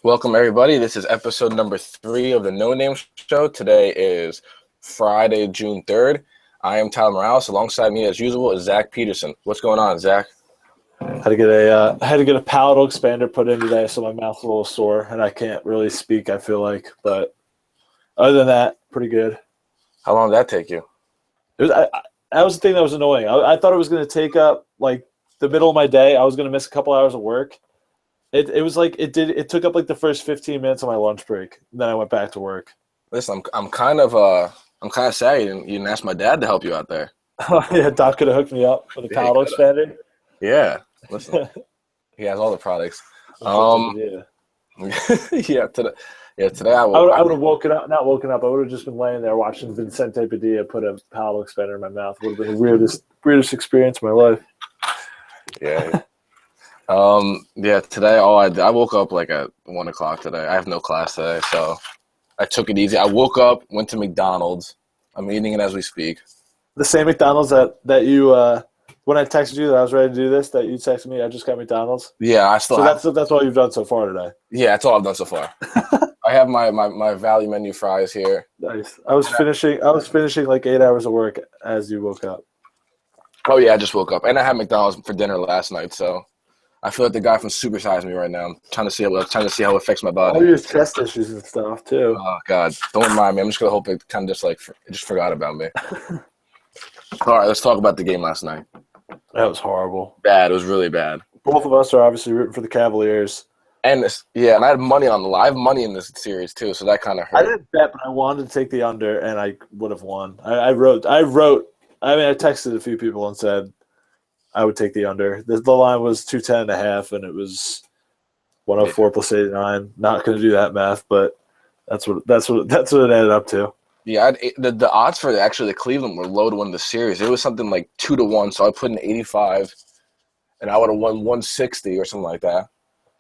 Welcome, everybody. This is episode number 3 of the No Name Show. Today is Friday, June 3rd. I am Tyler Morales. Alongside me, as usual, is Zach Peterson. What's going on, Zach? I had to get a palatal expander put in today, so my mouth's a little sore and I can't really speak. I feel like, but other than that, pretty good. How long did that take you? That was the thing that was annoying. I thought it was going to take up like the middle of my day. I was going to miss a couple hours of work. It was like it did. It took up like the first 15 minutes of my lunch break. Then I went back to work. Listen, I'm kind of sad you didn't ask my dad to help you out there. Yeah, Doc could have hooked me up with a palatal expander. Yeah, listen, he has all the products. Yeah. Today I would have woken up, not woken up. I would have just been laying there watching Vincente Padilla put a palatal expander in my mouth. Would have been the weirdest experience of my life. Yeah. Today I woke up like at 1 o'clock today. I have no class today, so I took it easy. I woke up, went to McDonald's. I'm eating it as we speak. The same McDonald's that you when I texted you that I was ready to do this, that you texted me, I just got McDonald's. Yeah, I still. So that's all you've done so far today. Yeah, that's all I've done so far. I have my value menu fries here. Nice. I was finishing like 8 hours of work as you woke up. Oh yeah, I just woke up, and I had McDonald's for dinner last night, so I feel like the guy from Super Size Me right now. I'm trying to see how it affects my body. All your chest issues and stuff too. Oh God, don't remind me. I'm just gonna hope it kind of just forgot about me. All right, let's talk about the game last night. That was horrible. Bad. It was really bad. Both of us are obviously rooting for the Cavaliers. And and I had money on the line. I have money in this series too, so that kind of hurt. I didn't bet, but I wanted to take the under, and I would have won. I texted a few people and said I would take the under. The line was 210.5, and it was 104 plus 89. Not going to do that math, but that's what it ended up to. Yeah, the odds for the Cleveland were low to win the series. It was something like 2-1, so I put in 85, and I would have won 160 or something like that.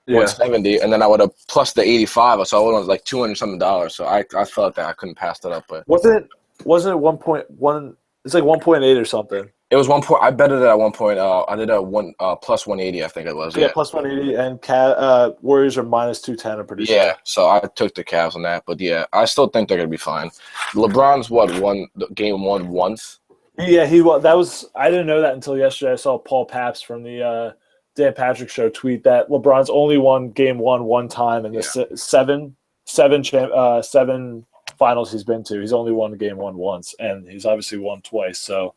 Yeah. 170, and then I would have plus the 85, so I would have won like $200-something. So I felt that I couldn't pass that up. But wasn't it 1.1? It's like 1.8 or something. It was 1 point. I betted it at 1 point. I did a plus 180. I think it was. Yeah, plus 180, and Warriors are minus 210. I'm pretty sure. Yeah, so I took the Cavs on that, but yeah, I still think they're gonna be fine. LeBron's won game one once. Yeah, he won. That was I didn't know that until yesterday. I saw Paul Papps from the Dan Patrick Show tweet that LeBron's only won game one time in the seven finals he's been to. He's only won game one once, and he's obviously won twice. So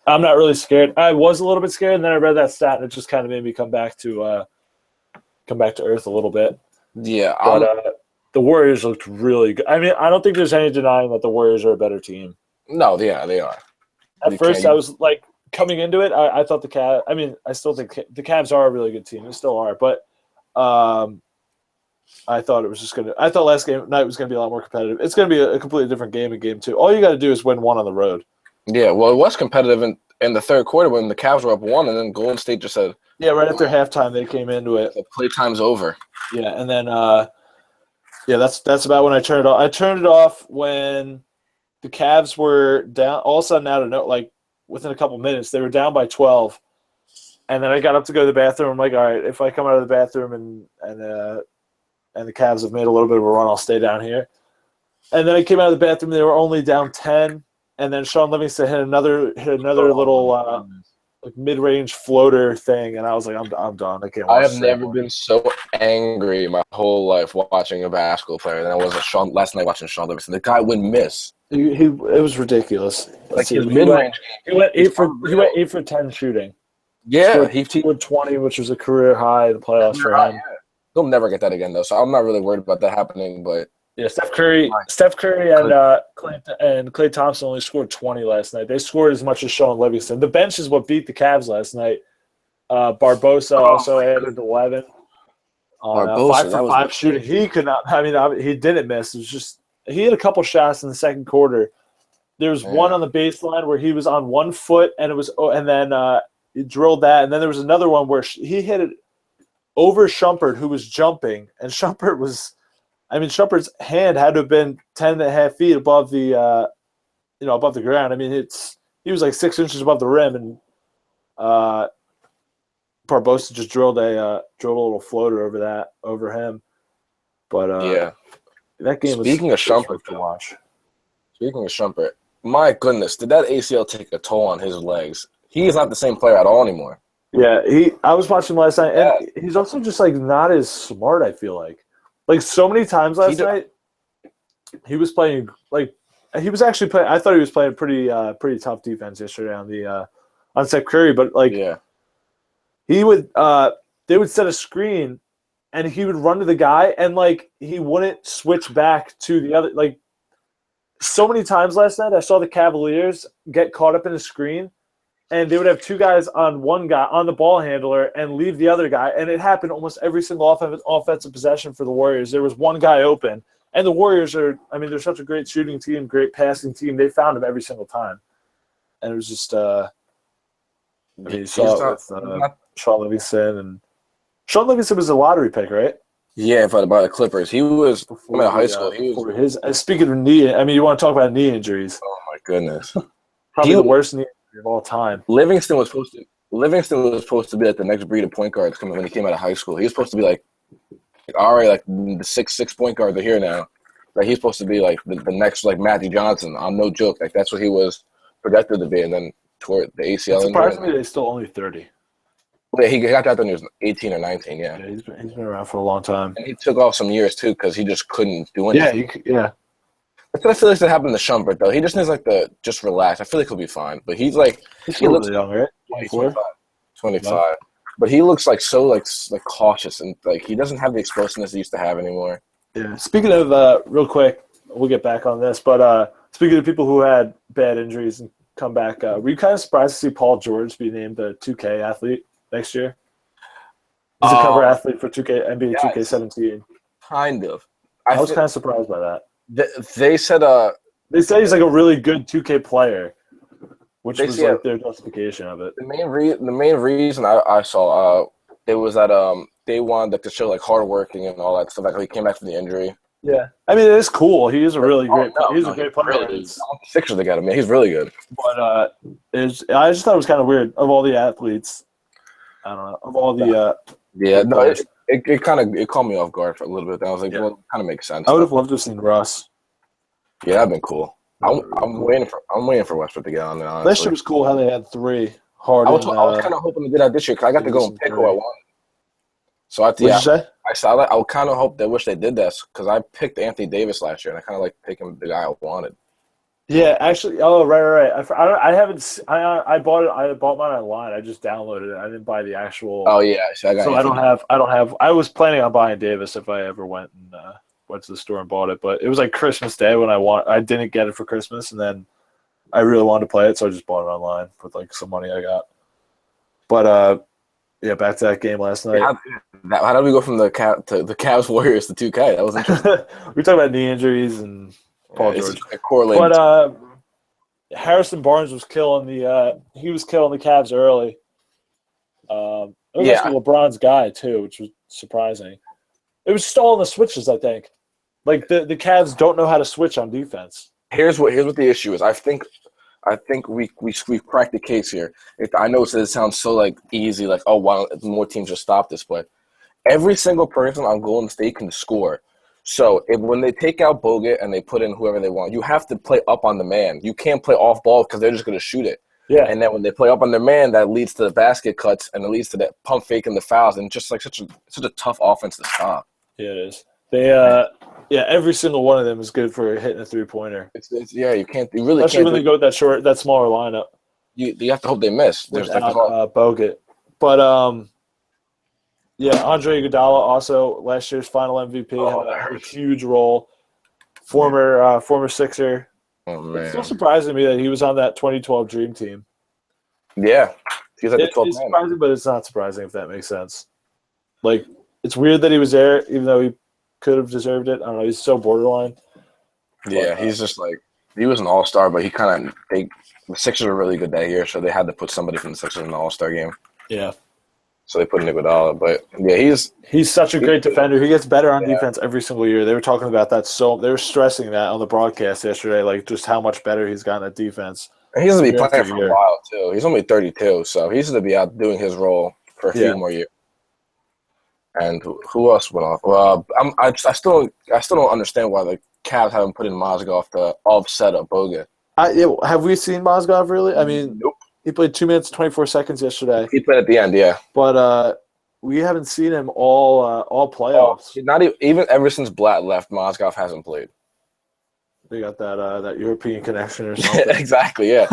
I'm not really scared. I was a little bit scared, and then I read that stat, and it just kind of made me come back to earth a little bit. Yeah, but the Warriors looked really good. I mean, I don't think there's any denying that the Warriors are a better team. No, they are. At first, I was like, coming into it, I thought the Cavs. I mean, I still think the Cavs are a really good team. They still are, but I thought it was just gonna. I thought last game night was gonna be a lot more competitive. It's gonna be a completely different game in game 2. All you got to do is win one on the road. Yeah, well, it was competitive in the third quarter when the Cavs were up 1, and then Golden State just said, "Yeah, right after halftime, they came into it. The playtime's over." Yeah, and then that's about when I turned it off. I turned it off when the Cavs were down. All of a sudden, out of no, like within a couple minutes, they were down by 12, and then I got up to go to the bathroom. I'm like, all right, if I come out of the bathroom and the Cavs have made a little bit of a run, I'll stay down here. And then I came out of the bathroom. They were only down 10. And then Sean Livingston hit another little like mid-range floater thing, and I was like, I'm done. I can't. I have never been so angry my whole life watching a basketball player than I was last night watching Sean Livingston. The guy wouldn't miss. It was ridiculous. Like his mid-range. He went 8 for 10 shooting. Yeah, he scored 20, which was a career high in the playoffs for him. He'll never get that again though, so I'm not really worried about that happening. But yeah, Steph Curry and Klay Thompson only scored 20 last night. They scored as much as Sean Livingston. The bench is what beat the Cavs last night. Barbosa also added 11 on 5 for 5 shooting. He could not. I mean, he didn't miss. It was just he had a couple shots in the second quarter. There was one on the baseline where he was on 1 foot, and then he drilled that, and then there was another one where he hit it over Shumpert, who was jumping, and Shumpert's hand had to have been 10.5 feet above the, above the ground. I mean, he was like 6 inches above the rim, and Barbosa just drilled a little floater over him. But that game Speaking of Shumpert, to watch. Speaking of Shumpert, my goodness, did that ACL take a toll on his legs? He is not the same player at all anymore. Yeah, I was watching last night, and he's also just like not as smart. I feel like so many times last night, he was playing like he was actually playing. I thought he was playing pretty tough defense yesterday on Steph Curry, but he would they would set a screen, and he would run to the guy, and like he wouldn't switch back to the other. Like so many times last night, I saw the Cavaliers get caught up in a screen. And they would have two guys on one guy on the ball handler and leave the other guy. And it happened almost every single offensive possession for the Warriors. There was one guy open. And the Warriors they're such a great shooting team, great passing team. They found him every single time. And it was just, you saw it with Sean Livingston. And Sean Livingston was a lottery pick, right? Yeah, by the Clippers. He was, in high school. Speaking of knee, you want to talk about knee injuries. Oh, my goodness. Probably the worst knee of all time. Livingston was supposed to be like the next breed of point guards when he came out of high school. He was supposed to be like already like the 6'6" point guards are here now. Like he's supposed to be like the next like Matthew Johnson. I'm no joke. Like that's what he was projected to be, and then toward the ACL. It surprised me that he's still only 30. Well, yeah, he got that when he was 18 or 19. Yeah, he's been around for a long time. And he took off some years too because he just couldn't do anything. Yeah. That's what I feel like that happened to Shumpert, though. He just needs just relax. I feel like he'll be fine. But he's he looks young, right? 25. But he looks like so like cautious and like he doesn't have the explosiveness he used to have anymore. Yeah. Speaking of real quick, we'll get back on this. But speaking of people who had bad injuries and come back, were you kind of surprised to see Paul George be named the 2K athlete next year? He's a cover athlete for NBA 2K17. Kind of. I was kind of surprised by that. They said he's like a really good 2K player, which was like their justification of it. The main reason I saw it was that they wanted to show like hard working and all that stuff. Like he came back from the injury. Yeah, it is cool. He is a really great player. He's a great player. Really, Sixers they got him. Man, he's really good. But I just thought it was kind of weird of all the athletes. I don't know of all the. It kind of caught me off guard for a little bit. I was like, well, it kind of makes sense. I would have loved to have seen Russ. Yeah, that'd been cool. I'm waiting for Westbrook to get on there. Honestly. Last year was cool how they had three. Harden, I was kind of hoping to do that this year because I got to go and pick who I wanted. So what did you say? I saw that. I would kind of hope they wish they did this because I picked Anthony Davis last year and I kind of like picking the guy I wanted. Yeah, actually. Oh, right. I haven't. I bought it. I bought mine online. I just downloaded it. I didn't buy the actual. Oh yeah, so I don't have. I was planning on buying Davis if I ever went to the store and bought it, but it was like Christmas Day when I didn't get it for Christmas, and then I really wanted to play it, so I just bought it online with like some money I got. But back to that game last night. How did we go from the Cavs Warriors to 2K? That was interesting. We talked about knee injuries and Paul George. But Harrison Barnes was killing the Cavs early. It was actually LeBron's guy too, which was surprising. It was just all in the switches, I think. Like the Cavs don't know how to switch on defense. Here's what the issue is. I think we've cracked the case here. I know it sounds so like easy, like why don't more teams just stop this? But every single person on Golden State can score. So when they take out Bogut and they put in whoever they want, you have to play up on the man. You can't play off ball because they're just going to shoot it. Yeah. And then when they play up on their man, that leads to the basket cuts and it leads to that pump fake and the fouls and just like such a tough offense to stop. Yeah, it is. They every single one of them is good for hitting a 3-pointer. You can't. You really especially can't. When they go with that smaller lineup. You have to hope they miss. There's Bogut, but Andre Iguodala also last year's Final MVP had a huge role. Former Sixer. Oh man, it's still surprising to me that he was on that 2012 Dream Team. Yeah, he's like the 12th man. It's surprising, but it's not surprising if that makes sense. Like it's weird that he was there, even though he could have deserved it. I don't know. He's so borderline. Yeah, he's just like he was an all-star, but the Sixers were really good that year, so they had to put somebody from the Sixers in the all-star game. Yeah. So they put Iguodala, but yeah, he's such a great defender. He gets better on defense every single year. They were talking about that, so they were stressing that on the broadcast yesterday, like just how much better he's gotten at defense. And he's gonna be playing for a while too. He's only 32, so he's gonna be out doing his role for a few more years. And who else went off? Well, I still don't understand why the Cavs haven't put in Mozgov to offset a Bogut. Have we seen Mozgov really? I mean, Nope. He played 2 minutes 24 seconds yesterday. He played at the end, yeah. But we haven't seen him all playoffs. Not even ever since Blatt left, Mozgov hasn't played. They got that European connection or something. Exactly, yeah.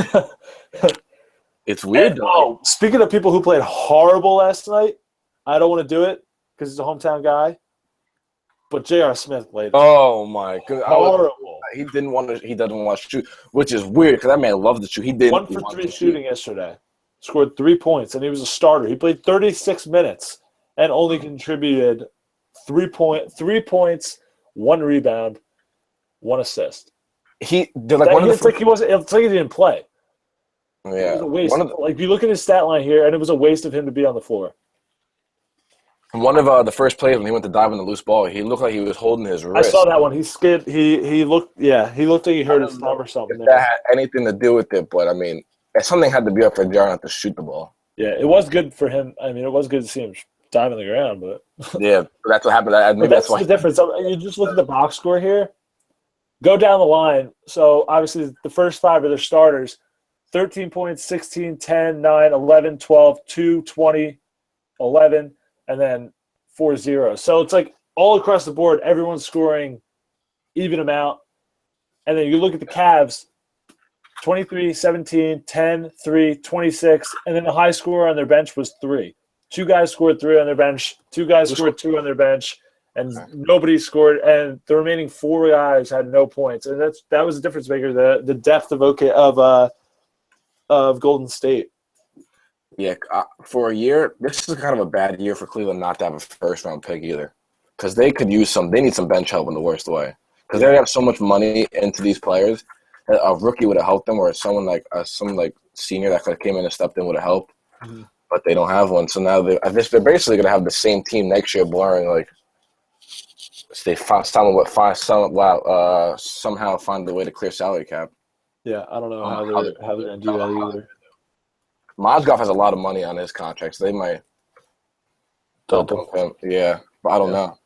It's weird. Speaking of people who played horrible last night, I don't want to do it because he's a hometown guy. But J.R. Smith played. Oh my god, horrible. He doesn't want to shoot, which is weird because that man loved to shoot. He didn't. 1 for 3 shooting yesterday. Scored 3 points, and he was a starter. He played 36 minutes and only contributed 3 points, 1 rebound, 1 assist. It's like he didn't play. Yeah, it was a waste. Like you look at his stat line here, and it was a waste of him to be on the floor. One of the first plays when he went to dive on the loose ball, he looked like he was holding his wrist. I saw that one. He skid. He looked like he hurt his thumb or something. If that had anything to do with it, but I mean, something had to be up for J.R. not to shoot the ball. Yeah, it was good for him. I mean, it was good to see him dive on the ground, but yeah, that's what happened. Maybe that's why the difference. You just look at the box score here. Go down the line. So obviously the first 5 are their starters. 13 points, 16, 10, 9, 11, 12, 2, 20, 11, and then 4-0. So it's like all across the board, everyone's scoring even amount. And then you look at the Cavs, 23, 17, 10, 3, 26, and then the high scorer on their bench was 3. 2 guys scored 3 on their bench. 2 guys scored 2 on their bench. And nobody scored, and the remaining 4 guys had no points, and that was the difference maker. The depth of Golden State. Yeah, for a year, this is kind of a bad year for Cleveland not to have a first-round pick either, because they could use they need some bench help in the worst way, because they have so much money into these players. A rookie would have helped them, or someone like some senior that could have came in and stepped in would have helped, but they don't have one. So now they're basically going to have the same team next year, blurring they somehow find a way to clear salary cap. Yeah, I don't know how they're going to do that either. Mozgov has a lot of money on his contract, so they might dump him. Yeah, but I don't know.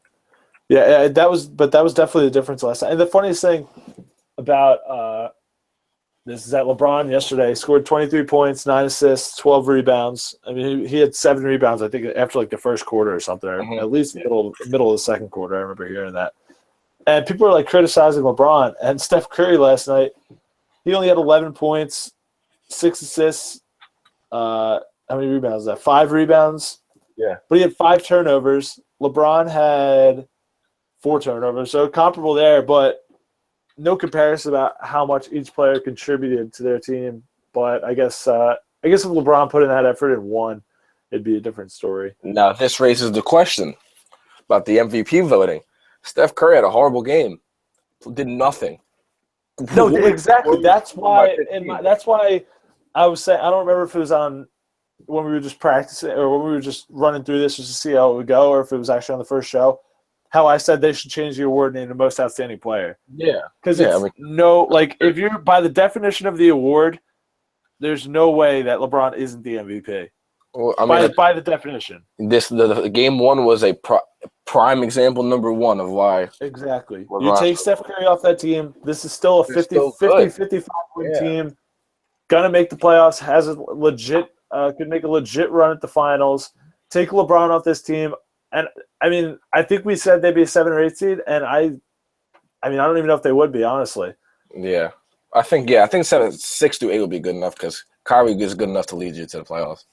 Yeah, that was definitely the difference last night. And the funniest thing about this is that LeBron yesterday scored 23 points, 9 assists, 12 rebounds. I mean, he had 7 rebounds, I think, after the first quarter or something, or at least middle of the second quarter. I remember hearing that. And people are criticizing LeBron. And Steph Curry last night, he only had 11 points, 6 assists. How many rebounds is that? 5 rebounds. Yeah. But he had 5 turnovers. LeBron had 4 turnovers, so comparable there, but no comparison about how much each player contributed to their team. But I guess if LeBron put in that effort and won, it'd be a different story. Now this raises the question about the MVP voting. Steph Curry had a horrible game, did nothing. No, exactly. That's why I was saying, I don't remember if it was on when we were just practicing or when we were just running through this just to see how it would go, or if it was actually on the first show. How I said they should change the award name to Most Outstanding Player. Yeah. Because if you're by the definition of the award, there's no way that LeBron isn't the MVP. Well, I mean, by the definition. The game 1 was a prime example number 1 of why. Exactly. You take Steph Curry off that team, this is still a 55 win team. Gonna make the playoffs, has a legit could make a legit run at the finals. Take LeBron off this team. And I mean, I think we said they'd be a 7 or 8 seed, and I don't even know if they would be, honestly. Yeah, I think 6 to 8 would be good enough because Kyrie is good enough to lead you to the playoffs.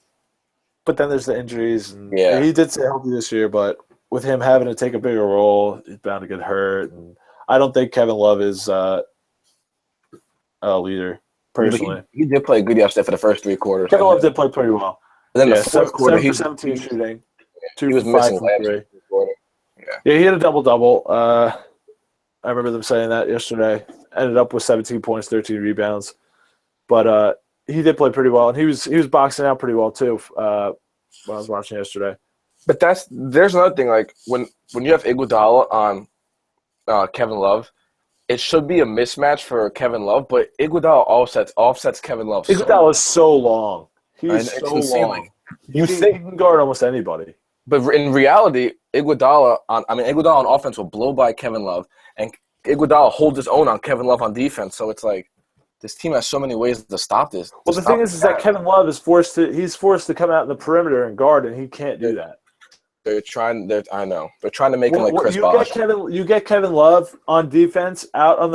But then there's the injuries, and he did stay healthy this year, but with him having to take a bigger role, he's bound to get hurt. And I don't think Kevin Love is a leader personally. He did play good yesterday for the first 3 quarters. Kevin Love did play pretty well. And then the fourth quarter, he was 17 shooting. He was missing last quarter. Yeah, he had a double-double. I remember them saying that yesterday. Ended up with 17 points, 13 rebounds. But he did play pretty well, and he was boxing out pretty well too when I was watching yesterday. But there's another thing. When you have Iguodala on Kevin Love, it should be a mismatch for Kevin Love, but Iguodala offsets Kevin Love. Iguodala is so long. He's so insane. long. He can guard almost anybody. But in reality, Iguodala on offense will blow by Kevin Love, and Iguodala holds his own on Kevin Love on defense. So it's like this team has so many ways to stop this. Well, the thing is that Kevin Love is forced to come out in the perimeter and guard, and he can't do that. I know they're trying to make him like Chris Bosh. You get Kevin Love on defense out of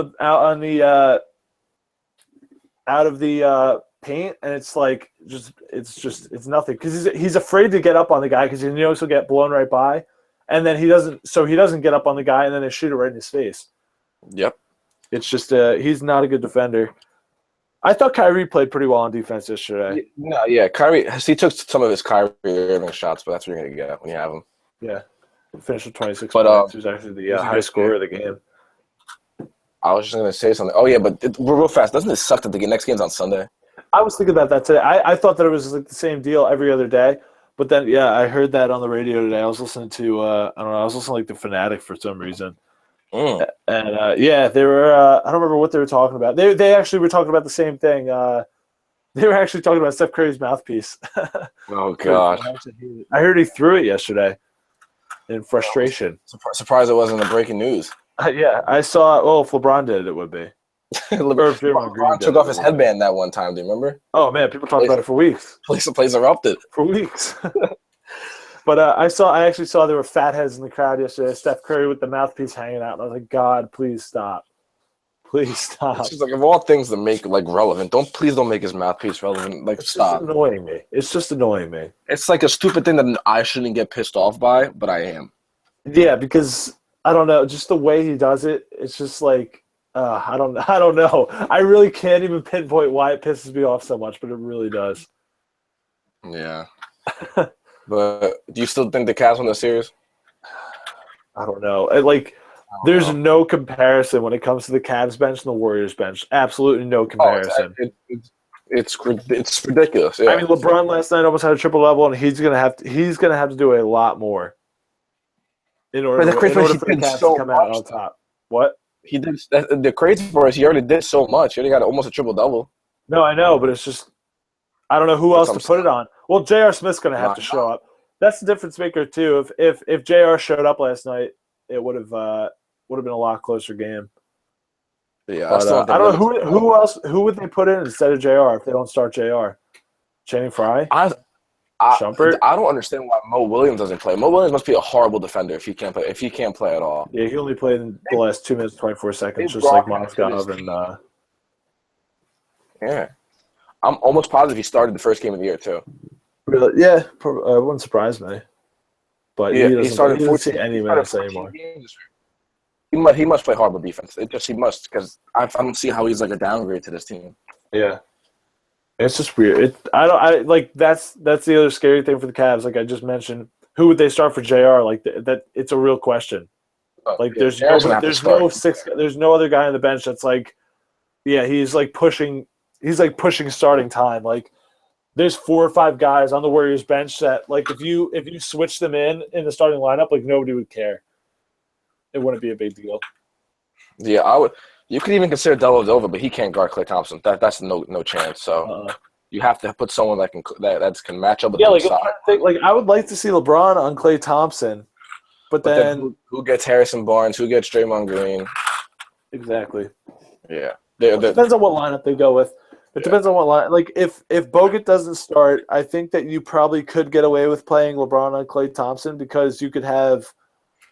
the paint, and it's like it's nothing because he's afraid to get up on the guy because he knows he'll get blown right by, and then he doesn't get up on the guy, and then they shoot it right in his face. Yep, it's just he's not a good defender. I thought Kyrie played pretty well on defense yesterday. No, yeah, Kyrie. He took some of his Kyrie Irving shots, but that's what you're gonna get when you have him. Yeah, finished with 26 points. He was actually the high scorer of the game. I was just gonna say something. Oh yeah, but real fast. Doesn't it suck that the next game's on Sunday? I was thinking about that today. I thought that it was like the same deal every other day, but then I heard that on the radio today. I was listening to I was listening to like the Fanatic for some reason. And they were. I don't remember what they were talking about. They actually were talking about the same thing. They were actually talking about Steph Curry's mouthpiece. Oh God! I heard he threw it yesterday in frustration. Surprised it wasn't the breaking news. I saw. Well, if LeBron did it, would be. LeBron took off his headband that one time. Do you remember? Oh man, people talked about it for weeks. Place erupted for weeks. But I actually saw there were fatheads in the crowd yesterday. Steph Curry with the mouthpiece hanging out. And I was like, God, please stop. Please stop. It's just like of all things to make like relevant, please don't make his mouthpiece relevant. Like stop. Just annoying me. It's just annoying me. It's like a stupid thing that I shouldn't get pissed off by, but I am. Yeah, because I don't know, just the way he does it. It's just like I don't know. I really can't even pinpoint why it pisses me off so much, but it really does. Yeah. But do you still think the Cavs win the series? I don't know. There's no comparison when it comes to the Cavs bench and the Warriors bench. Absolutely no comparison. It's ridiculous. Yeah. I mean, LeBron last night almost had a triple-double, and he's gonna have to do a lot more in order for the Cavs to come out on top. What? He did. The crazy part is he already did so much. He already got almost a triple-double. No, I know, but it's just I don't know who else to put it on. Well, J.R. Smith's going to have to show up. That's the difference maker too. If J.R. showed up last night, it would have been a lot closer game. Yeah, but, I don't know who would they put in instead of J.R. if they don't start J.R. Channing Frye, Shumpert. I don't understand why Mo Williams doesn't play. Mo Williams must be a horrible defender if he can't play at all. Yeah, he only played in the last 2 minutes 24 seconds, just like Moskov and. Yeah. I'm almost positive he started the first game of the year too. Really? Yeah, wouldn't surprise me. But he started 14 any minutes anymore. He must play horrible defense. He must because I don't see how he's like a downgrade to this team. Yeah, it's just weird. That's the other scary thing for the Cavs. Like I just mentioned, who would they start for JR? Like that, it's a real question. There's no other guy on the bench that's like, he's pushing starting time. Like there's 4 or 5 guys on the Warriors bench that like if you switch them in the starting lineup, like nobody would care. It wouldn't be a big deal. Yeah, I would. You could even consider Dellavedova, but he can't guard Klay Thompson. That's no chance. So you have to put someone that can match up with them. I would like to see LeBron on Klay Thompson, but then who gets Harrison Barnes? Who gets Draymond Green? Exactly. Yeah. It depends on what lineup they go with. It depends on what line. Like if Bogut doesn't start, I think that you probably could get away with playing LeBron on Klay Thompson because you could have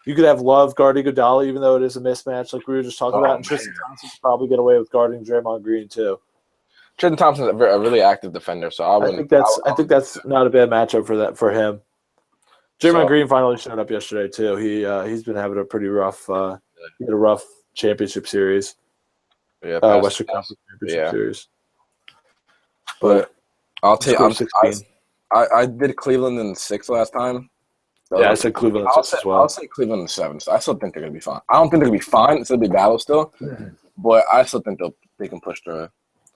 Love guarding Iguodala, even though it is a mismatch, like we were just talking about. And Tristan Thompson could probably get away with guarding Draymond Green too. Tristan Thompson's a really active defender, so I think that's not a bad matchup for him. Draymond Green finally showed up yesterday too. He's been having a pretty rough. He had a rough championship series. Yeah, Western Conference Championship Series. But I'll take. I did Cleveland in 6 last time. I said Cleveland in 6 as well. I'll say Cleveland in 7. So I still think they're gonna be fine. I don't think they're gonna be fine. It's gonna be a battle still, but I still think they can push through it.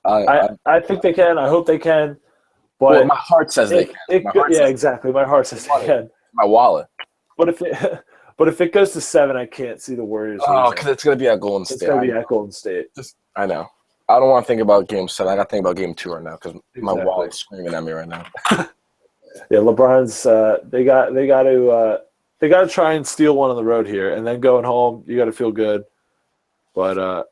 I think they can. I hope they can. But my heart says they can. Exactly. My heart says they can. My wallet. But if it goes to 7, I can't see the Warriors. Because it's gonna be at Golden State. It's gonna be at Golden State. I know. I don't want to think about Game 7. I got to think about Game 2 right now because my wallet's screaming at me right now. Yeah, LeBron's. They got to try and steal one on the road here, and then going home, you got to feel good. But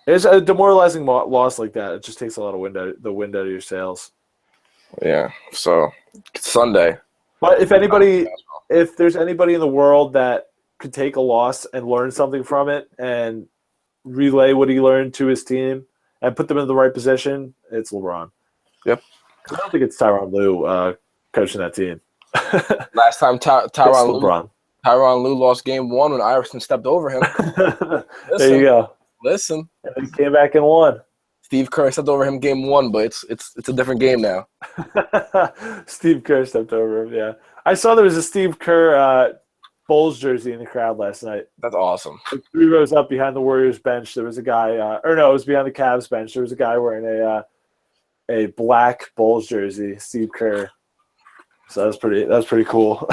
it's a demoralizing loss like that. It just takes a lot of the wind out of your sails. Yeah. So Sunday. But if there's anybody in the world that could take a loss and learn something from it and relay what he learned to his team and put them in the right position, it's LeBron. Yep. I don't think it's Tyronn Lue coaching that team. Last time Tyronn Lue lost game 1 when Iverson stepped over him. There you go. Listen. And he came back and won. Steve Kerr stepped over him game 1, but it's a different game now. Steve Kerr stepped over him, yeah. I saw there was a Steve Kerr Bulls jersey in the crowd last night. That's awesome. Like 3 rows up behind the Warriors bench, there was a guy it was behind the Cavs bench. There was a guy wearing a black Bulls jersey, Steve Kerr. So that was pretty cool.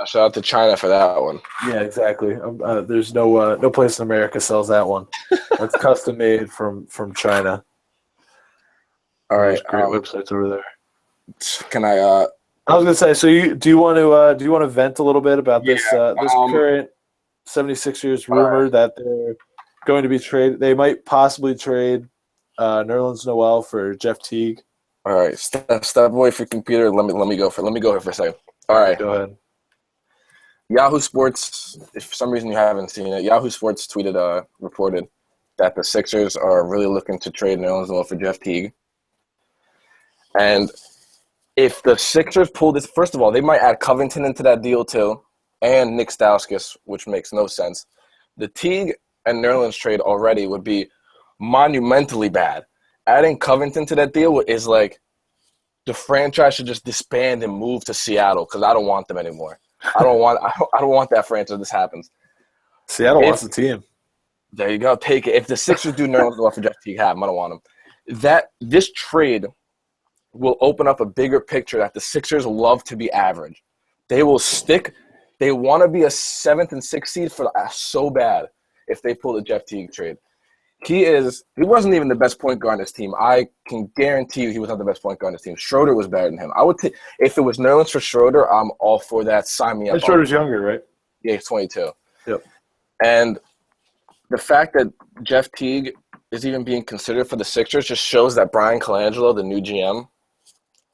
Shout out to China for that one. Yeah, exactly. There's no place in America sells that one. That's custom made from China. All right, great websites over there. Can I? I was gonna say. So do you want to vent a little bit about this current 76ers rumor that they're going to be traded? They might possibly trade Nerlens Noel for Jeff Teague. All right, step away from computer. Let me go for a second. All right, go ahead. Yahoo Sports. If for some reason you haven't seen it, Yahoo Sports reported that the Sixers are really looking to trade Nerlens Noel for Jeff Teague. And if the Sixers pull this, first of all, they might add Covington into that deal too, and Nick Stauskas, which makes no sense. The Teague and Nerlens trade already would be monumentally bad. Adding Covington to that deal is like the franchise should just disband and move to Seattle because I don't want them anymore. I don't want that franchise. This happens. Seattle wants the team. There you go. Take it. If the Sixers do Nerlens Noel for Jeff Teague, have him. I don't want him. This trade will open up a bigger picture that the Sixers love to be average. They will stick. They want to be a 7th and 6th seed so bad if they pull the Jeff Teague trade. He wasn't even the best point guard on this team. I can guarantee you he was not the best point guard on this team. Schroeder was better than him. I would take if it was Nerlens for Schroeder, I'm all for that. Sign me up. And Schroeder's younger, right? Yeah, he's 22. Yep. And the fact that Jeff Teague is even being considered for the Sixers just shows that Brian Colangelo, the new GM,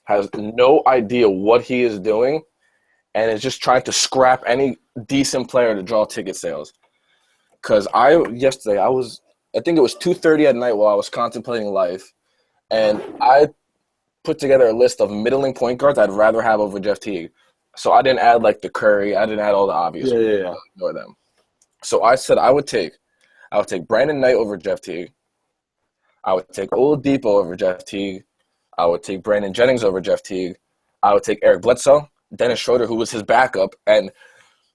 has no idea what he is doing and is just trying to scrap any decent player to draw ticket sales. Because yesterday I think it was 2:30 at night while I was contemplating life, and I put together a list of middling point guards I'd rather have over Jeff Teague. So I didn't add like the Curry, I didn't add all the obvious. Yeah. Ignore them. So I said I would take Brandon Knight over Jeff Teague. I would take Oladipo over Jeff Teague. I would take Brandon Jennings over Jeff Teague. I would take Eric Bledsoe, Dennis Schroeder, who was his backup, and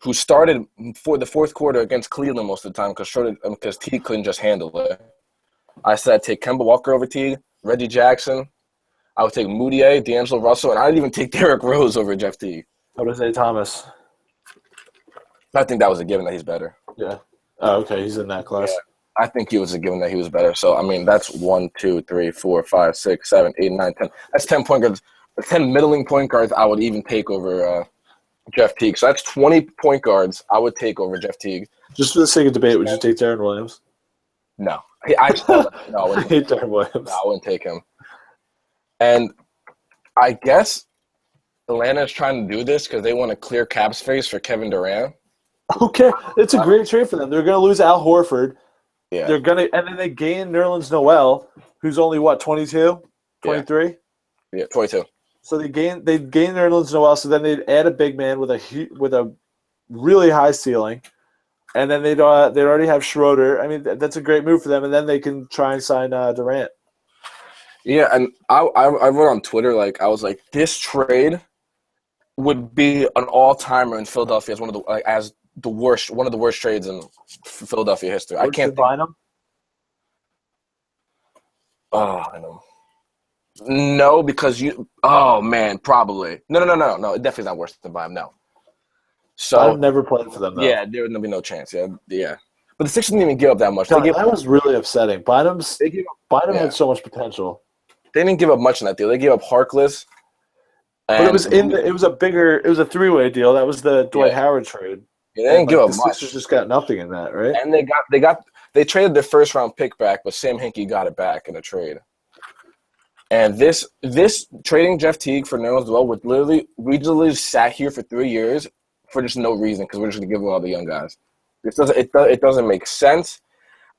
who started for the fourth quarter against Cleveland most of the time because Teague couldn't just handle it. I said I'd take Kemba Walker over Teague, Reggie Jackson. I would take Moutier, D'Angelo Russell, and I'd even take Derrick Rose over Jeff Teague. How about Isaiah Thomas? I think that was a given that he's better. Yeah. Oh, okay. He's in that class. Yeah, I think it was a given that he was better. So, I mean, that's 1, 2, 3, 4, 5, 6, 7, 8, 9, 10. That's 10 point guards. 10 middling point guards I would even take over Jeff Teague. So that's 20 point guards I would take over Jeff Teague. Just for the sake of debate, would you take Darren Williams? No. I hate Darren Williams. No, I wouldn't take him. And I guess Atlanta is trying to do this because they want to clear cap space for Kevin Durant. Okay. It's a great trade for them. They're going to lose Al Horford. Yeah. And then they gain Nerlens Noel, who's only, 22? 23? Yeah, 22. So they gain Nerlens Noel, so then they'd add a big man with a really high ceiling, and then they'd already have Schroeder. I mean, that's a great move for them, and then they can try and sign Durant. Yeah, and I wrote on Twitter, I was like, this trade would be an all-timer in Philadelphia as one of the worst trades in Philadelphia history. I can't buy them. Oh, I know. No, because probably. No. It definitely is not worse than Bynum. No. So I've never played for them, though. Yeah, there would be no chance. Yeah. But the Sixers didn't even give up that much. God, that was really upsetting. Bynum had so much potential. They didn't give up much in that deal. They gave up Harkless. But it was a three-way deal. That was the Dwight Howard trade. They didn't give up the much. Sixers just got nothing in that, right? And they traded their first round pick back, but Sam Hinkie got it back in a trade. And this trading Jeff Teague for Nerlens Noel we literally sat here for 3 years for just no reason because we're just gonna give them all the young guys. It doesn't make sense.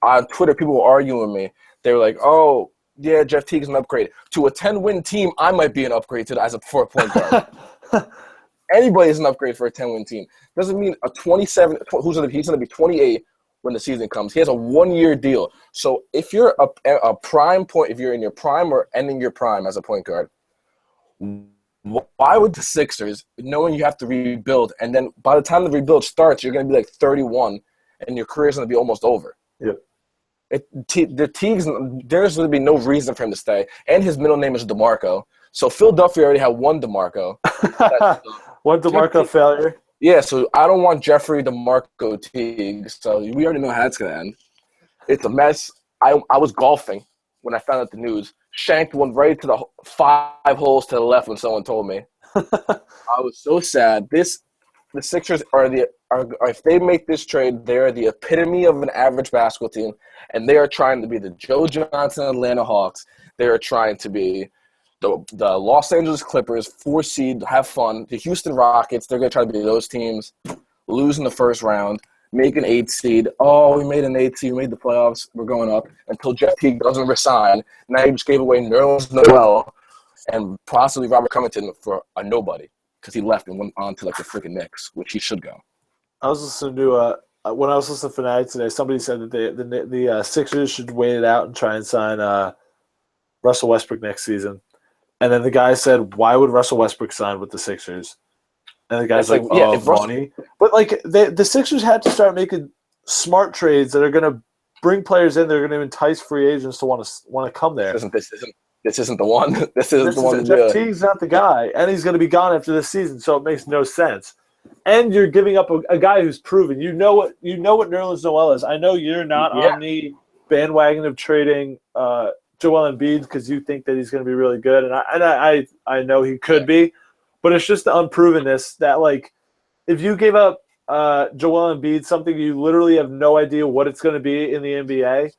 On Twitter, people were arguing with me. They were like, "Oh, yeah, Jeff Teague is an upgrade to a 10-win team. I might be an upgrade for a point guard." Anybody is an upgrade for a 10-win team. Doesn't mean a 27. He's gonna be 28 when the season comes. He has a 1-year deal. So if you're a prime point, if you're in your prime or ending your prime as a point guard, why would the Sixers, knowing you have to rebuild, and then by the time the rebuild starts, you're going to be like 31, and your career is going to be almost over? Yep. Teague's, there's going to be no reason for him to stay, and his middle name is DeMarco. So Philadelphia already had one DeMarco. One DeMarco failure. Yeah, so I don't want Jeffrey DeMarco Teague. So we already know how it's going to end. It's a mess. I was golfing when I found out the news. Shanked one right to the 5 holes to the left when someone told me. I was so sad. The Sixers are if they make this trade, they're the epitome of an average basketball team, and they are trying to be the Joe Johnson Atlanta Hawks. They are trying to be the Los Angeles Clippers, 4 seed, have fun. The Houston Rockets, they're going to try to be those teams, lose in the first round, make an 8 seed. Oh, we made an 8 seed, we made the playoffs, we're going up until Jeff Teague doesn't resign. Now you just gave away Nerlens Noel and possibly Robert Covington for a nobody because he left and went on to like the freaking Knicks, which he should go. I was listening to when I was listening to Fanatic today, somebody said that the Sixers should wait it out and try and sign Russell Westbrook next season. And then the guy said, "Why would Russell Westbrook sign with the Sixers?" And the guy's like, money. But like the Sixers had to start making smart trades that are going to bring players in. They're going to entice free agents to want to come there. This isn't the one. This isn't the one. Jeff Teague's not the guy, and he's going to be gone after this season, so it makes no sense. And you're giving up a guy who's proven. You know what Nerlens Noel is. I know you're not on the bandwagon of trading Joel Embiid because you think that he's going to be really good, and I know he could be, but it's just the unprovenness that like if you gave up Joel Embiid, something you literally have no idea what it's going to be in the NBA,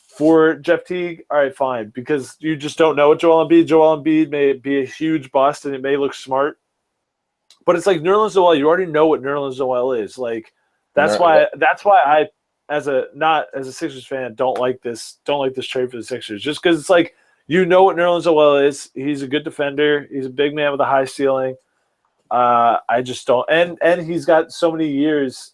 for Jeff Teague, all right, fine, because you just don't know what Joel Embiid may be a huge bust and it may look smart, but it's like Nerlens Noel. You already know what Nerlens Noel is. Like that's why I, as a Sixers fan, don't like this trade for the Sixers. Just because it's like you know what Nerlens Noel is. He's a good defender. He's a big man with a high ceiling. I just don't, and he's got so many years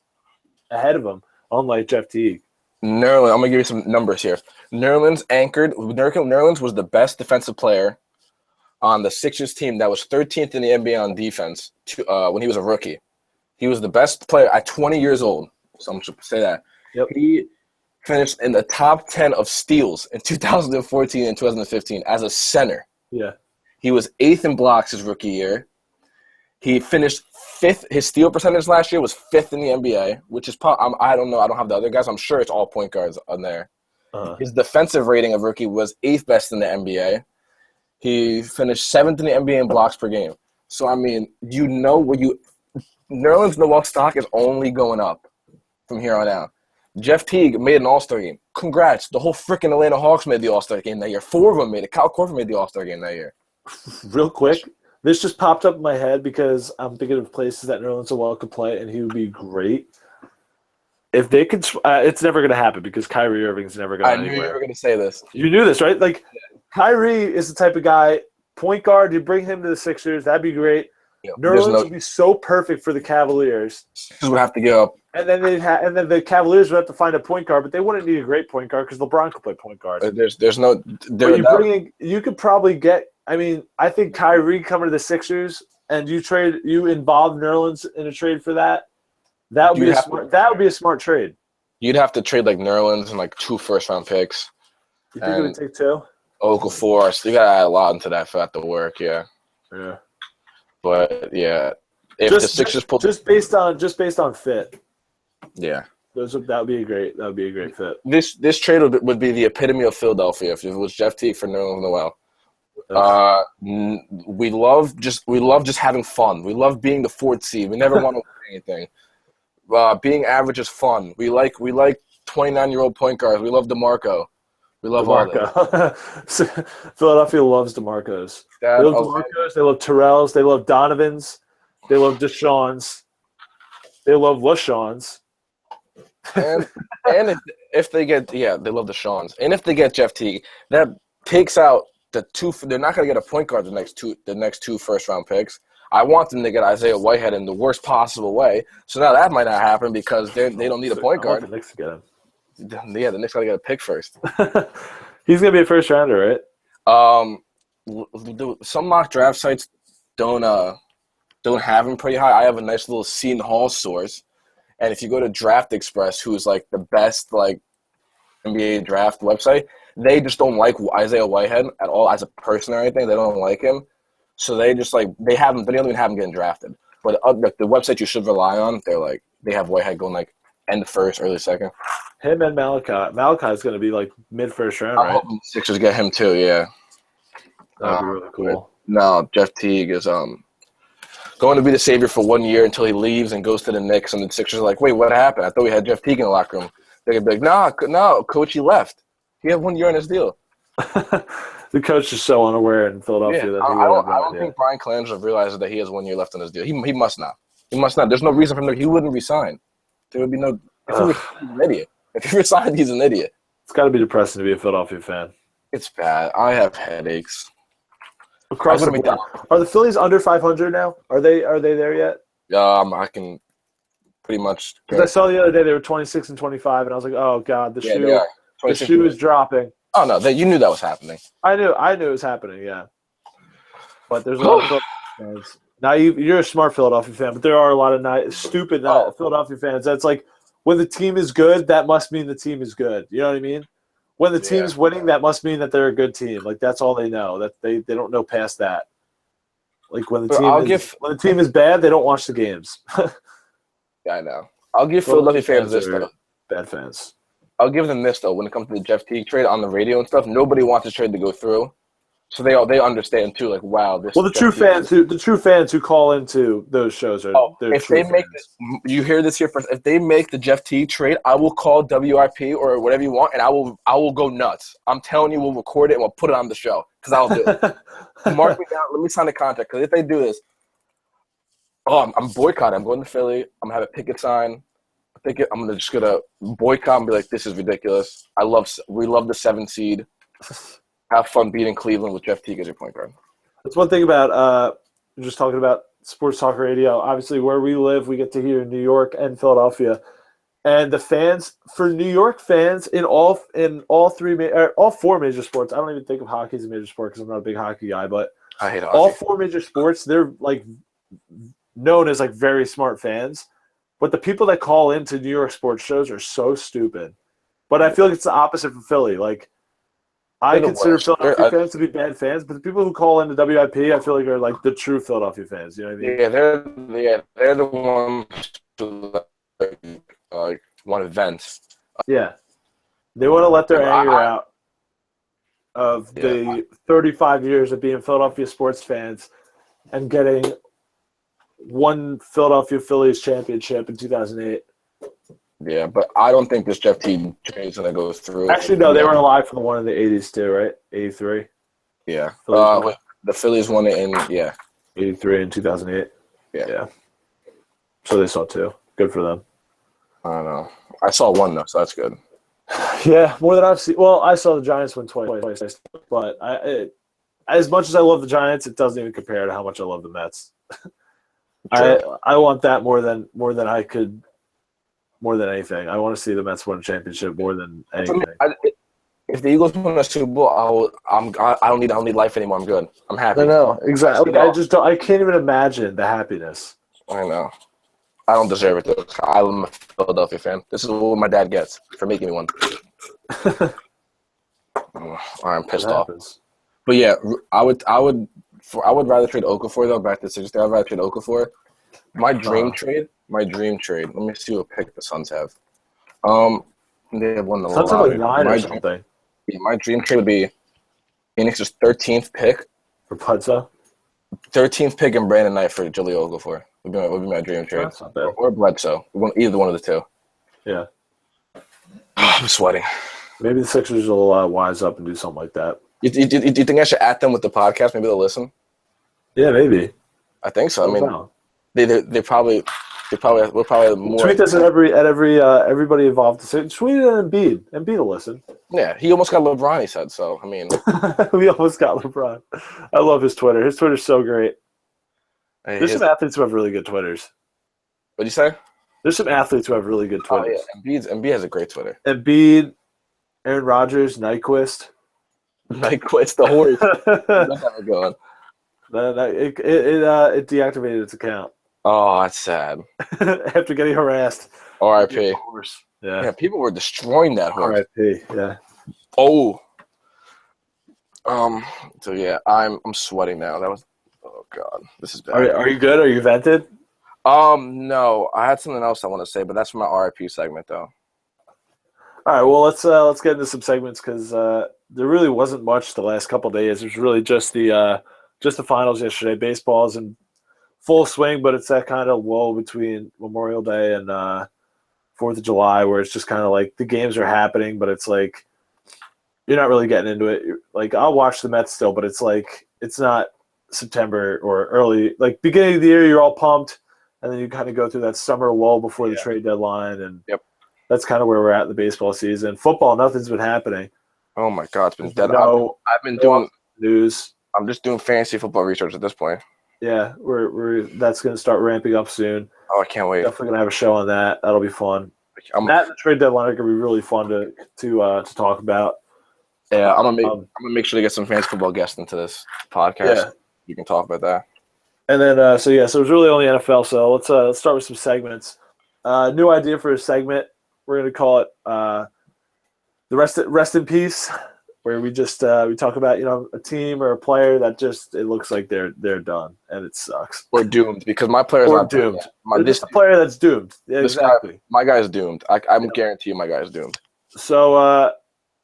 ahead of him, unlike Jeff Teague. Nerlens, I'm gonna give you some numbers here. Nerlens was the best defensive player on the Sixers team that was 13th in the NBA on defense when he was a rookie. He was the best player at 20 years old. So I'm going to say that. Yep. He finished in the top 10 of steals in 2014 and 2015 as a center. Yeah. He was 8th in blocks his rookie year. He finished 5th. His steal percentage last year was 5th in the NBA, which is I don't know. I don't have the other guys. I'm sure it's all point guards on there. His defensive rating of rookie was 8th best in the NBA. He finished 7th in the NBA in blocks per game. So, I mean, Nerlens Noel stock is only going up from here on out. Jeff Teague made an All-Star game. Congrats. The whole freaking Atlanta Hawks made the All-Star game that year. 4 of them made it. Kyle Korver made the All-Star game that year. Real quick, this just popped up in my head because I'm thinking of places that Nerlens Noel could play, and he would be great. If they could, it's never going to happen because Kyrie Irving's never going anywhere. I knew you were going to say this. You knew this, right? Like, Kyrie is the type of guy, point guard, you bring him to the Sixers, that'd be great. Yeah, Nerlens would be so perfect for the Cavaliers. Sixers would have to go up. And then the Cavaliers would have to find a point guard, but they wouldn't need a great point guard because LeBron could play point guard. You could probably get. I mean, I think Kyrie coming to the Sixers and you involve Nerlens in a trade for that. That would be a smart trade. You'd have to trade like Nerlens and like 2 first-round picks. You think it would take 2? Okafor. So you got to add a lot into that for that to work. Yeah. Yeah. But yeah, if the Sixers pull just based on fit. Yeah. That would be a great fit. This trade would be the epitome of Philadelphia if it was Jeff Teague for Nerlens Noel. We love just having fun. We love being the fourth seed. We never want to win anything. Being average is fun. We like 29-year-old point guards. We love DeMarco. We love DeMarco. all this. Philadelphia loves DeMarcos. They love DeMarcos. They love Terrells. They love Donovans. They love Deshaun's. They love LaShawn's. And if they get they love the Shawns. And if they get Jeff Teague, that takes out the two. They're not going to get a point guard the next two first-round picks. I want them to get Isaiah Whitehead in the worst possible way. So now that might not happen because they don't need a point guard. The Knicks get him. Yeah, the Knicks got to get a pick first. He's going to be a first-rounder, right? Some mock draft sites don't have him pretty high. I have a nice little Seton Hall source. And if you go to Draft Express, who's like the best like NBA draft website, they just don't like Isaiah Whitehead at all as a person or anything. They don't like him, so they just like they don't even have him getting drafted. But the website you should rely on, they have Whitehead going like end first, early second. Him and Malachi. Malachi's going to be like mid first round, right? I hope the Sixers get him too. Yeah, that'd be really cool. No, Jeff Teague is going to be the savior for 1 year until he leaves and goes to the Knicks, and the Sixers are like, wait, what happened? I thought we had Jeff Teague in the locker room. They're going to be like, no, coach, he left. He had 1 year on his deal. The coach is so unaware in Philadelphia that I don't think Brian Colangelo realizes that he has 1 year left on his deal. He must not. He must not. There's no reason for him. He wouldn't resign. There would be no – he's an idiot. If he resigned, he's an idiot. It's got to be depressing to be a Philadelphia fan. It's bad. I have headaches. Across the board. Are the Phillies under 500 now? Are they there yet? I can pretty much. Because I saw the other day they were 26 and 25, and I was like, oh god, the shoe is dropping. Oh no, you knew that was happening. I knew it was happening. Yeah, but there's a lot of Philadelphia fans. Now you're a smart Philadelphia fan, but there are a lot of stupid Philadelphia fans. That's like when the team is good, that must mean the team is good. You know what I mean? When the team's winning, that must mean that they're a good team. Like that's all they know. That they don't know past that. Like when the team is bad, they don't watch the games. Yeah, I know. I'll give Philadelphia fans this though. Bad fans. I'll give them this though. When it comes to the Jeff Teague trade on the radio and stuff, nobody wants the trade to go through. So they understand too. Like wow, this. Well, the true fans who call into those shows are. If they make this, you hear this here first. If they make the Jeff Teague trade, I will call WIP or whatever you want, and I will go nuts. I'm telling you, we'll record it and we'll put it on the show because I'll do it. Mark me down. Let me sign the contract because if they do this, I'm boycotting. I'm going to Philly. I'm gonna have a picket sign. I'm just gonna boycott and be like, this is ridiculous. We love the 7 seed. Have fun beating Cleveland with Jeff Teague as your point guard. That's one thing about just talking about sports talk radio. Obviously, where we live, we get to hear New York and Philadelphia, and the fans for New York fans in all 4 major sports. I don't even think of hockey as a major sport because I'm not a big hockey guy, but I hate hockey. All 4 major sports, they're like known as like very smart fans, but the people that call into New York sports shows are so stupid. But I feel like it's the opposite from Philly. Like. I consider Philadelphia fans to be bad fans, but the people who call into WIP, I feel like are like the true Philadelphia fans. You know what I mean? Yeah, they're the ones who want to vent. Yeah, they want to let their anger out of the 35 years of being Philadelphia sports fans and getting one Philadelphia Phillies championship in 2008. Yeah, but I don't think this Jeff Teague trade is going to go through. Actually, no, they were alive for the one in the 80s too, right? 83. Yeah. The Phillies won it in, 83 and 2008. Yeah. So they saw 2. Good for them. I don't know. I saw 1, though, so that's good. Yeah, more than I've seen. Well, I saw the Giants win twice, but as much as I love the Giants, it doesn't even compare to how much I love the Mets. I want that more than I could. More than anything, I want to see the Mets win a championship more than anything. If the Eagles win a Super Bowl, I don't need life anymore. I'm good. I'm happy. I know exactly. I can't even imagine the happiness. I know. I don't deserve it though. I'm a Philadelphia fan. This is what my dad gets for making me one. I'm pissed off. But yeah, I would rather trade Okafor though. Back to the Sixers, I'd rather trade Okafor. My dream trade. Let me see what pick the Suns have. They have won the Suns have like 9 or something. Yeah, my dream trade would be Phoenix's 13th pick For Bledsoe? 13th pick and Brandon Knight for Jahlil Okafor would be my dream trade. That's not bad. Or Bledsoe. Either one of the two. Yeah. I'm sweating. Maybe the Sixers will wise up and do something like that. You think I should at them with the podcast? Maybe they'll listen. Yeah, maybe. I think so. I mean, they probably we're probably more. Tweet this at everybody involved. Tweet it at Embiid. Embiid will listen. Yeah, he almost got LeBron. He said so. I mean, we almost got LeBron. I love his Twitter. His Twitter's so great. There's some athletes who have really good Twitters. What'd you say? There's some athletes who have really good Twitters. Oh, yeah. Embiid has a great Twitter. Embiid, Aaron Rodgers, Nyquist. Nyquist, the horse. That's how we're going. It deactivated its account. Oh, that's sad. After getting harassed. R.I.P. Yeah, people were destroying that horse. R.I.P. Yeah. Oh. So yeah, I'm sweating now. That was. Oh God, this is bad. Are you good? Are you vented? No, I had something else I want to say, but that's for my RIP segment, though. All right, well, let's get into some segments because there really wasn't much the last couple of days. It was really just the finals yesterday. Baseball's in full swing, but it's that kind of lull between Memorial Day and 4th of July where it's just kind of like the games are happening, but it's like you're not really getting into it. Like, I'll watch the Mets still, but it's like it's not September or early. Like, beginning of the year, you're all pumped, and then you kind of go through that summer lull before the trade deadline, and that's kind of where we're at in the baseball season. Football, nothing's been happening. Oh, my God, it's been dead. I've been doing news. I'm just doing fantasy football research at this point. Yeah, that's going to start ramping up soon. Oh, I can't wait. Definitely going to have a show on that. That'll be fun. That and the trade deadline are going to be really fun to talk about. Yeah, I'm gonna make sure to get some fantasy football guests into this podcast. Yeah. You can talk about that. And then so it was really only NFL. So let's start with some segments. New idea for a segment. We're going to call it the rest in peace, where we just we talk about a team or a player that just it looks like they're done and it sucks. We're doomed because my player's not doomed. This player that's doomed. Yeah, exactly. My guy's doomed. I'm guarantee you my guy's doomed. So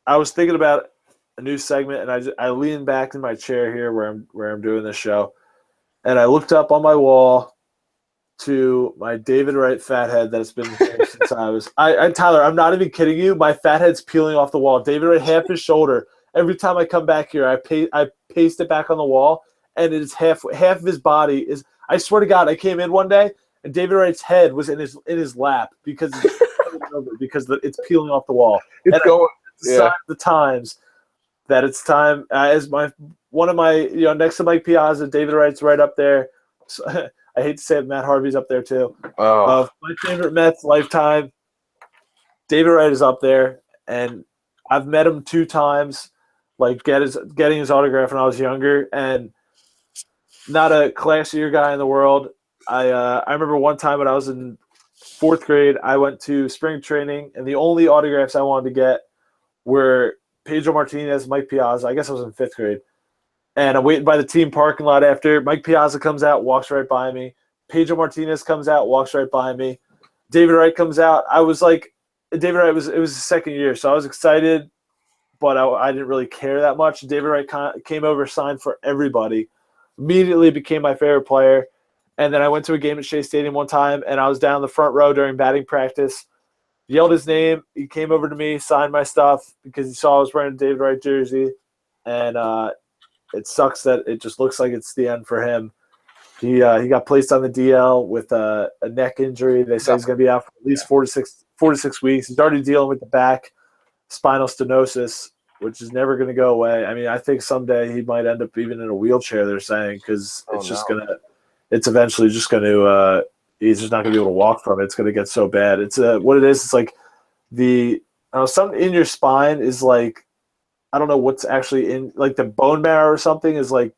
I was thinking about a new segment, and I leaned back in my chair here where I'm doing this show, and I looked up on my wall to my David Wright fathead that's been here since I was. Tyler, I'm not even kidding you. My fathead's peeling off the wall. David Wright, half his shoulder. Every time I come back here, I paste it back on the wall, and it's half of his body is. I swear to God, I came in one day, and David Wright's head was in his lap because it's peeling off the wall. It's going. Sign of the times that it's time. As one of my next to Mike Piazza, David Wright's right up there. So, I hate to say it, Matt Harvey's up there too. Oh. My favorite Mets lifetime, David Wright is up there, and I've met him 2 times, like getting his autograph when I was younger, and not a classier guy in the world. I remember one time when I was in 4th grade, I went to spring training, and the only autographs I wanted to get were Pedro Martinez, Mike Piazza. I guess I was in 5th grade. And I'm waiting by the team parking lot after. Mike Piazza comes out, walks right by me. Pedro Martinez comes out, walks right by me. David Wright comes out. I was like, David Wright it was his second year, so I was excited, but I didn't really care that much. David Wright came over, signed for everybody, immediately became my favorite player. And then I went to a game at Shea Stadium one time, and I was down in the front row during batting practice. Yelled his name. He came over to me, signed my stuff because he saw I was wearing a David Wright jersey, and it sucks that it just looks like it's the end for him. He got placed on the DL with a neck injury. They say he's going to be out for at least 4 to 6 weeks. He's already dealing with the back spinal stenosis, which is never going to go away. I mean, I think someday he might end up even in a wheelchair, they're saying, because it's eventually just going to he's just not going to be able to walk from it. It's going to get so bad. It's what it is. It's like something in your spine is like, I don't know what's actually in, like the bone marrow or something is like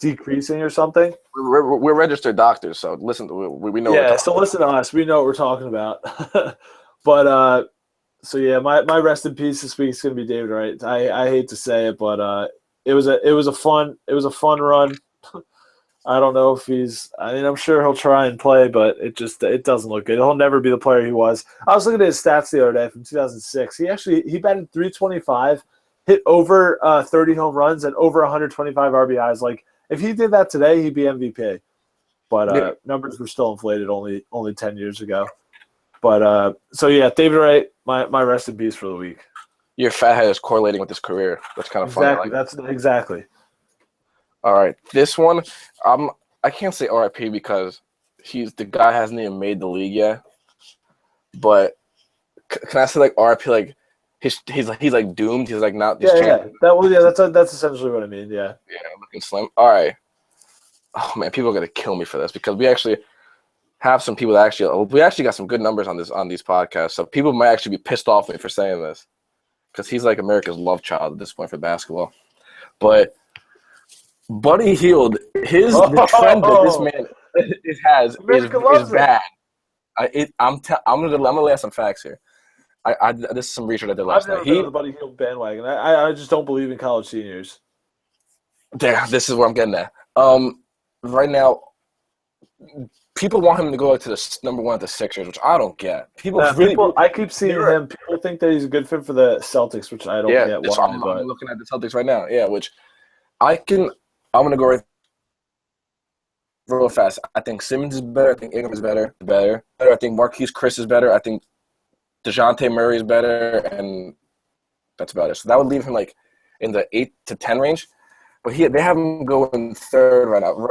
decreasing or something. We're registered doctors, so listen, we know. Yeah, so listen to us. We know what we're talking about. But so yeah, my rest in peace this week is going to be David Wright. I hate to say it, but it was a fun run. I don't know if I'm sure he'll try and play, but it doesn't look good. He'll never be the player he was. I was looking at his stats the other day from 2006. He batted .325. Hit over 30 home runs and over 125 RBIs. Like, If he did that today, he'd be MVP. But Yeah. numbers were still inflated only 10 years ago. But so yeah, David Wright, my rest in peace for the week. Your fat head is correlating with his career. That's kind of funny. Exactly. That's exactly. All right, this one, I can't say RIP because the guy hasn't even made the league yet. But can I say like RIP? Like he's like doomed. He's like not. Yeah. That's essentially what I mean. Yeah. Yeah, looking slim. All right. Oh man, people are gonna kill me for this because we actually have some people that we actually got some good numbers on these podcasts. So people might actually be pissed off at me for saying this because he's like America's love child at this point for basketball. But Buddy Hield, the trend that this man has is bad. I'm gonna lay out some facts here. This is some research I did last night. I've never been on the Buddy Hield bandwagon. I just don't believe in college seniors. There, this is where I'm getting at. Right now, people want him to go to the number one at the Sixers, which I don't get. I keep seeing him. People think that he's a good fit for the Celtics, which I don't get. Yeah, I'm looking at the Celtics right now. Yeah, which I'm going to go right real fast. I think Simmons is better. I think Ingram is better. I think Marquise Chris is better. I think DeJounte Murray is better, and that's about it. So that would leave him like in the 8 to 10 range. But they have him going third right now.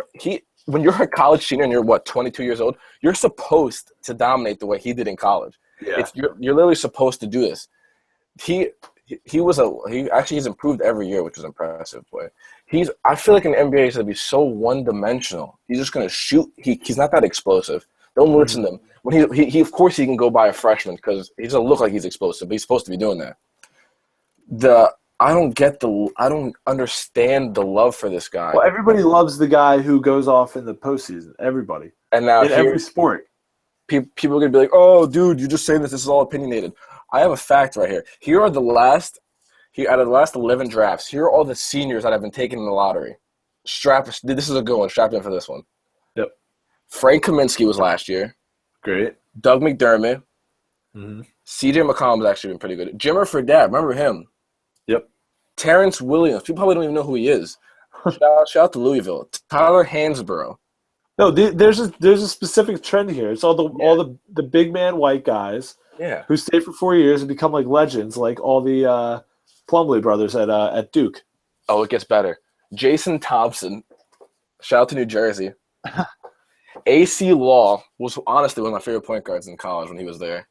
When you're a college senior and you're 22 years old, you're supposed to dominate the way he did in college. Yeah. You're literally supposed to do this. He's improved every year, which is impressive. But I feel like in the NBA he's gonna be so one dimensional. He's just gonna shoot. He's not that explosive. Don't listen to him. When he of course he can go by a freshman because he doesn't look like he's explosive, but he's supposed to be doing that. I don't understand the love for this guy. Well, everybody loves the guy who goes off in the postseason. Everybody. And now in every sport. People are going to be like, oh, dude, you're just saying this. This is all opinionated. I have a fact right here. Out of the last 11 drafts, here are all the seniors that have been taken in the lottery. This is a good one. Strap in for this one. Yep. Frank Kaminsky was last year. Great. Doug McDermott. Mm-hmm. CJ McCollum has actually been pretty good. Jimmer Fredette, remember him? Yep. Terrence Williams. People probably don't even know who he is. Shout out to Louisville. Tyler Hansborough. No, there's a specific trend here. It's all the big man white guys who stay for 4 years and become like legends, like all the Plumlee brothers at Duke. Oh, it gets better. Jason Thompson. Shout out to New Jersey. AC Law was honestly one of my favorite point guards in college when he was there.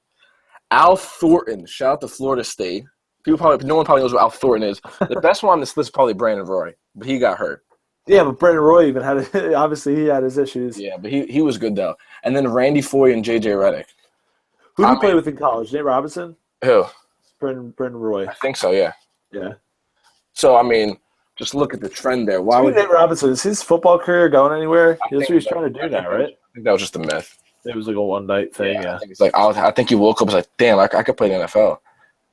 Al Thornton. Shout out to Florida State. No one probably knows what Al Thornton is. The best one on this list is probably Brandon Roy, but he got hurt. Yeah, but Brandon Roy even obviously he had his issues. Yeah, but he was good though. And then Randy Foye and JJ Redick. Who did he play with in college? Nate Robinson? Who? Brandon Roy. I think so, yeah. Yeah. So I mean, just look at the trend there. Why would Nate Robinson, is his football career going anywhere? That's what he's trying to do now, right? I think that was just a myth. It was like a one night thing, yeah. I think he woke up and was like, damn, I could play the NFL.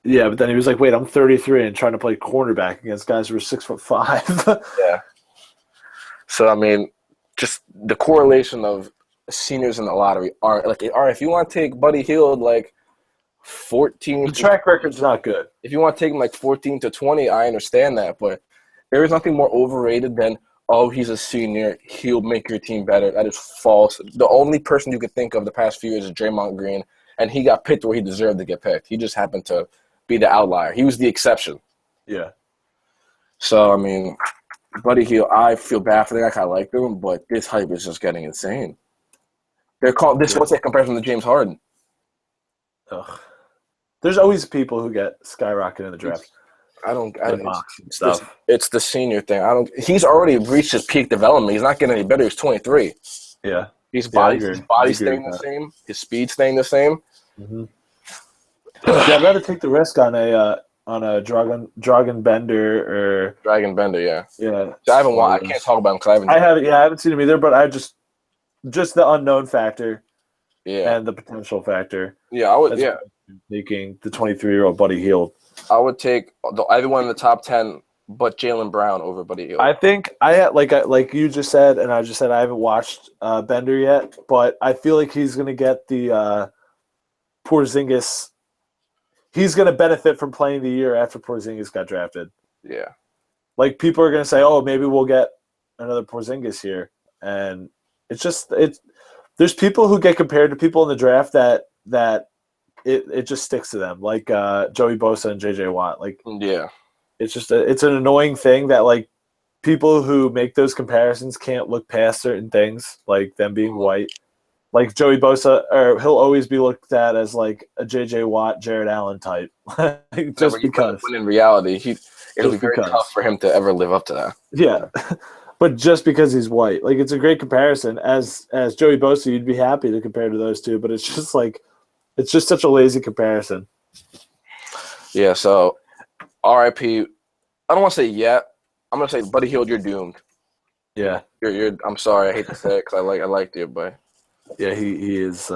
Yeah, but then he was like, wait, I'm 33 and trying to play cornerback against guys who are 6'5". Yeah. So I mean, just the correlation of seniors in the lottery aren't like, all right, if you want to take Buddy Hield like 14, the track record's not good. If you want to take him like 14 to 20, I understand that, but there is nothing more overrated than, oh, he's a senior, he'll make your team better. That is false. The only person you could think of the past few years is Draymond Green, and he got picked where he deserved to get picked. He just happened to be the outlier. He was the exception. Yeah. So, I mean, Buddy Hield, I feel bad for the guy. I like him, but this hype is just getting insane. They're called this. What's that comparison to James Harden? Ugh. There's always people who get skyrocketed in the draft. It's the senior thing. He's already reached his peak development. He's not getting any better. He's 23. Yeah. His body staying the same. His speed staying the same. Mm-hmm. Yeah, I'd rather take the risk on a Dragan Bender or Dragan Bender. Yeah. Yeah. So I can't talk about him because I haven't seen him either. But I just the unknown factor. Yeah. And the potential factor. Yeah, I would. Taking the 23-year-old Buddy Hield. I would take everyone in the top 10, but Jaylen Brown over Buddy Hield. I think like you just said, and I just said I haven't watched Bender yet, but I feel like he's going to get the Porzingis. He's going to benefit from playing the year after Porzingis got drafted. Yeah. Like people are going to say, oh, maybe we'll get Porzingis here, and it's just there's people who get compared to people in the draft that it just sticks to them, like Joey Bosa and JJ Watt. Like, yeah, it's just it's an annoying thing that like people who make those comparisons can't look past certain things, like them being white. Like Joey Bosa, or he'll always be looked at as like a JJ Watt, Jared Allen type, just because. When in reality, it'll be very tough for him to ever live up to that. Yeah, but just because he's white, like it's a great comparison. As Joey Bosa, you'd be happy to compare to those two, but it's just like it's just such a lazy comparison. Yeah. So, R.I.P. I don't want to say yet. I'm gonna say, Buddy Hield, you're doomed. Yeah, you're. I'm sorry, I hate to say it because I liked you, but. Yeah, he is.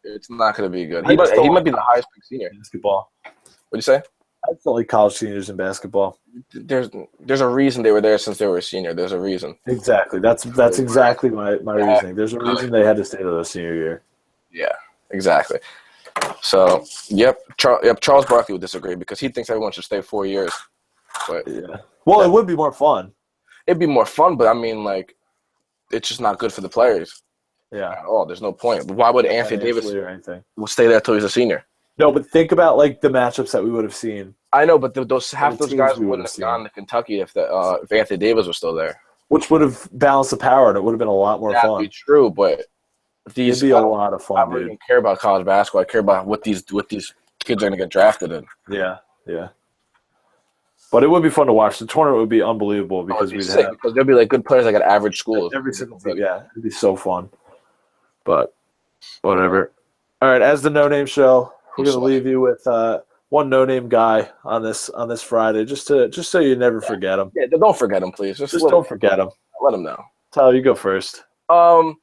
It's not going to be good. He might be the highest pick senior. Basketball. What'd you say? I still like college seniors in basketball. There's a reason they were there since they were a senior. There's a reason. Exactly. That's exactly my reasoning. There's a reason they had to stay to their senior year. Yeah, exactly. So, Charles Barkley would disagree because he thinks everyone should stay 4 years. But yeah. Well, it would be more fun. It'd be more fun, but I mean, like, it's just not good for the players. Yeah. At all. There's no point. Why would Anthony Davis stay there until he's a senior? No, but think about like the matchups that we would have seen. I know, but those guys wouldn't have gone to Kentucky if Anthony Davis was still there. Which would have balanced the power, and it would have been a lot more fun. That'd be true, but it'd be a lot of fun. I don't even care about college basketball. I care about what these kids are going to get drafted in. Yeah. But it would be fun to watch. The tournament would be unbelievable because because there'd be like good players like at average schools. Every single team. Yeah, it'd be so fun. But whatever. All right, as the No Name Show, we're going to leave you with one no name guy on this Friday, just so you never forget him. Yeah, don't forget him, please. Just don't forget him. Let him know. Tyler, you go first. Yeah,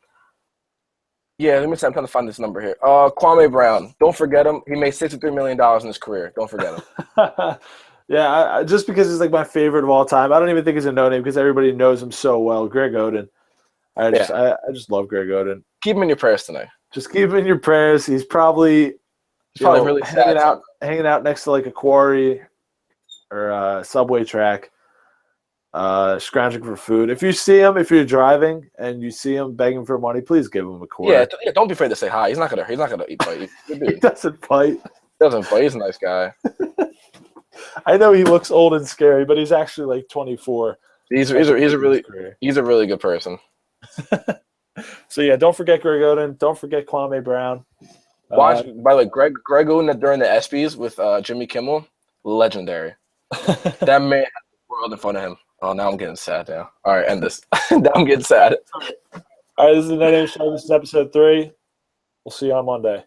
let me see. I'm trying to find this number here. Kwame Brown. Don't forget him. He made $63 million in his career. Don't forget him. Yeah, just because he's like my favorite of all time. I don't even think he's a no name because everybody knows him so well. Greg Oden. I just love Greg Oden. Keep him in your prayers tonight. Just keep him in your prayers. He's probably really hanging out next to like a quarry or a subway track, scrounging for food. If you see him, if you're driving and you see him begging for money, please give him a quarter. Yeah, don't be afraid to say hi. He's not gonna eat fight. He doesn't fight. He's a nice guy. I know he looks old and scary, but he's actually like 24. He's a really good person. So yeah, don't forget Greg Oden. Don't forget Kwame Brown. Watch, by the way, Greg Oden during the ESPYs with Jimmy Kimmel, legendary. That man had the world in front of him. Oh, now I'm getting sad now. All right, end this. Now I'm getting sad. All right, this is the No Name Show. This is episode 3. We'll see you on Monday.